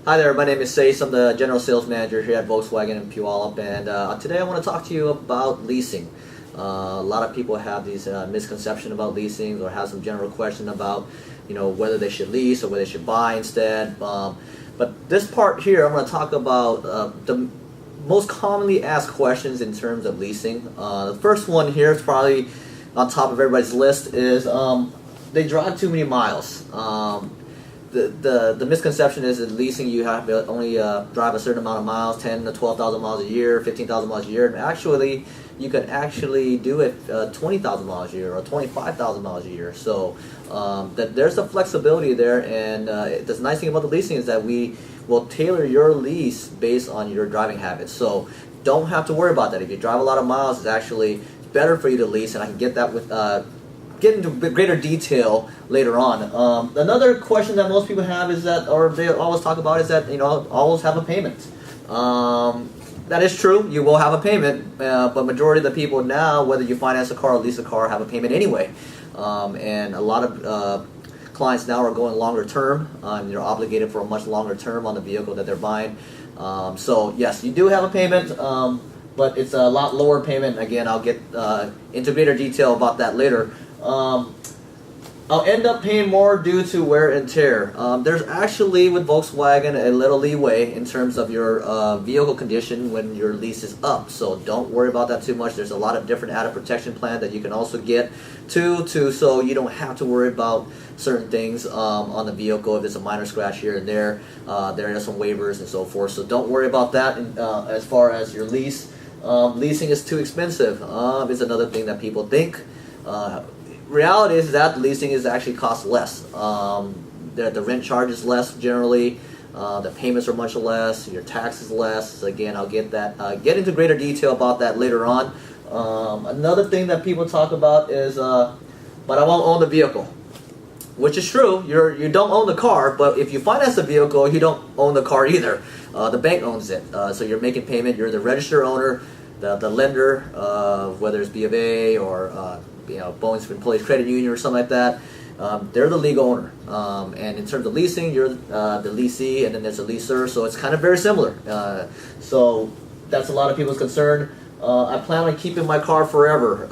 Hi there, my name is Sace. I'm the General Sales Manager here at Volkswagen of Puyallup, and today I want to talk to you about leasing. A lot of people have these misconceptions about leasing, or have some general question about, whether they should lease or whether they should buy instead. But this part here, I'm going to talk about the most commonly asked questions in terms of leasing. The first one here is probably on top of everybody's list is they drive too many miles. The misconception is that leasing you have to only drive a certain amount of miles, 10 to 12,000 miles a year, 15,000 miles a year. And actually, you can actually do it 20,000 miles a year or 25,000 miles a year. So there's a flexibility there, and the nice thing about the leasing is that we will tailor your lease based on your driving habits. So don't have to worry about that. If you drive a lot of miles, it's actually better for you to lease, and I can get that with get into greater detail later on. Another question that most people have is that, or they always talk about, is that always have a payment. That is true. You will have a payment, but majority of the people now, whether you finance a car or lease a car, have a payment anyway. And a lot of clients now are going longer term. They're obligated for a much longer term on the vehicle that they're buying. So yes, you do have a payment. But it's a lot lower payment. Again, I'll get into greater detail about that later. I'll end up paying more due to wear and tear. There's actually, with Volkswagen, a little leeway in terms of your vehicle condition when your lease is up. So don't worry about that too much. There's a lot of different added protection plans that you can also get so you don't have to worry about certain things on the vehicle. If it's a minor scratch here and there, there are some waivers and so forth. So don't worry about that. As far as your lease, leasing is too expensive. Is another thing that people think. Reality is that leasing is actually cost less. The rent charge is less generally. The payments are much less. Your tax is less. Again, I'll get into greater detail about that later on. Another thing that people talk about is, but I won't own the vehicle, which is true. You don't own the car, but if you finance the vehicle, you don't own the car either. The bank owns it, so you're making payment. You're the registered owner. The lender, whether it's B of A or Boeing's Employees Credit Union or something like that, they're the legal owner. And in terms of leasing, you're the leasee, and then there's a leaser. So it's kind of very similar. So that's a lot of people's concern. I plan on keeping my car forever.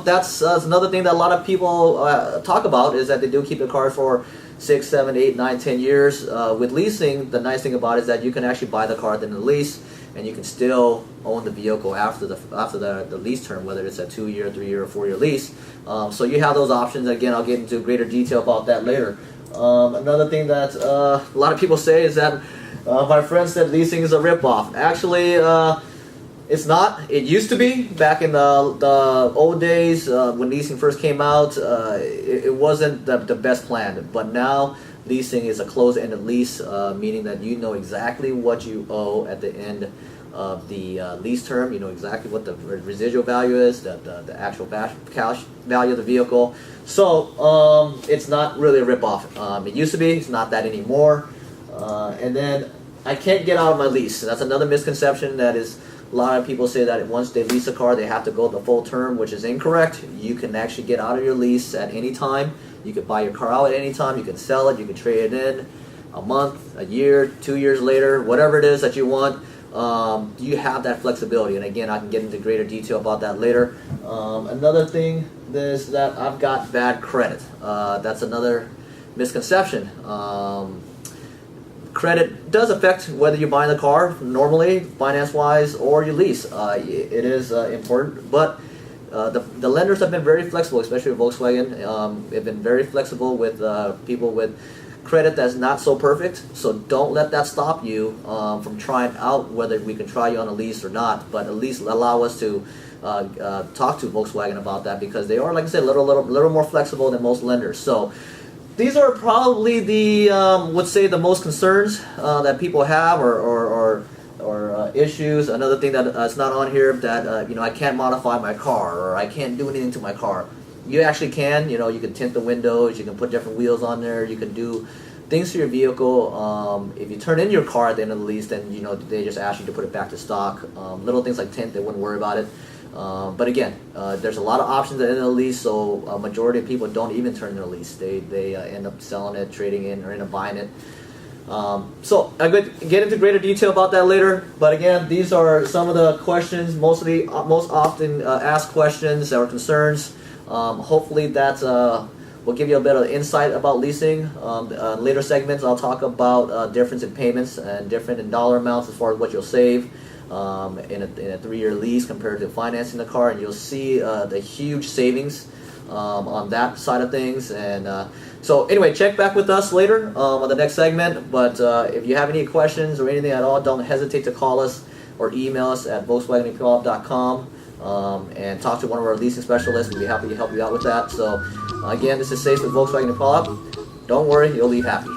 That's another thing that a lot of people talk about, is that they do keep the car for 6, 7, 8, 9, 10 years. With leasing, the nice thing about it is that you can actually buy the car at the end of the lease, and you can still own the vehicle after the lease term, whether it's a 2-year, 3-year, or 4-year lease. So you have those options. Again, I'll get into greater detail about that later. Another thing that a lot of people say is that my friend said leasing is a ripoff. Actually, it's not. It used to be back in the old days when leasing first came out. It wasn't the best plan, but now leasing is a closed-ended lease, meaning that you know exactly what you owe at the end of the lease term. You know exactly what the residual value is, the actual cash value of the vehicle. So it's not really a ripoff. It used to be. It's not that anymore. And then I can't get out of my lease. That's another misconception. That is, a lot of people say that once they lease a car, they have to go the full term, which is incorrect. You can actually get out of your lease at any time. You can buy your car out at any time. You can sell it. You can trade it in a month, a year, 2 years later, whatever it is that you want. You have that flexibility. And again, I can get into greater detail about that later. Another thing is that I've got bad credit. That's another misconception. Credit does affect whether you're buying the car normally, finance-wise, or you lease. It is important, but the lenders have been very flexible, especially with Volkswagen. They've been very flexible with people with credit that's not so perfect. So don't let that stop you from trying out whether we can try you on a lease or not. But at least allow us to talk to Volkswagen about that, because they are, like I said, a little more flexible than most lenders. So these are probably the most concerns that people have, or issues. Another thing that it's not on here, that I can't modify my car, or I can't do anything to my car. You actually can. You can tint the windows. You can put different wheels on there. You can do things to your vehicle. If you turn in your car at the end of the lease, then they just ask you to put it back to stock. Little things like tint, they wouldn't worry about it. But again, there's a lot of options at the end of the lease, so a majority of people don't even turn their lease. They end up selling it, trading in, or end up buying it. So I'm going to get into greater detail about that later. But again, these are some of the questions, most often asked questions or concerns. Hopefully that will give you a bit of insight about leasing. Later segments, I'll talk about difference in payments and different in dollar amounts as far as what you'll save in a 3-year lease compared to financing the car, and you'll see the huge savings on that side of things. And so anyway, check back with us later on the next segment. But if you have any questions or anything at all, don't hesitate to call us or email us at volkswagenofpuyallup.com and talk to one of our leasing specialists. We'll be happy to help you out with that. So again, this is Safe with Volkswagen of Puyallup. Don't worry, you'll leave happy.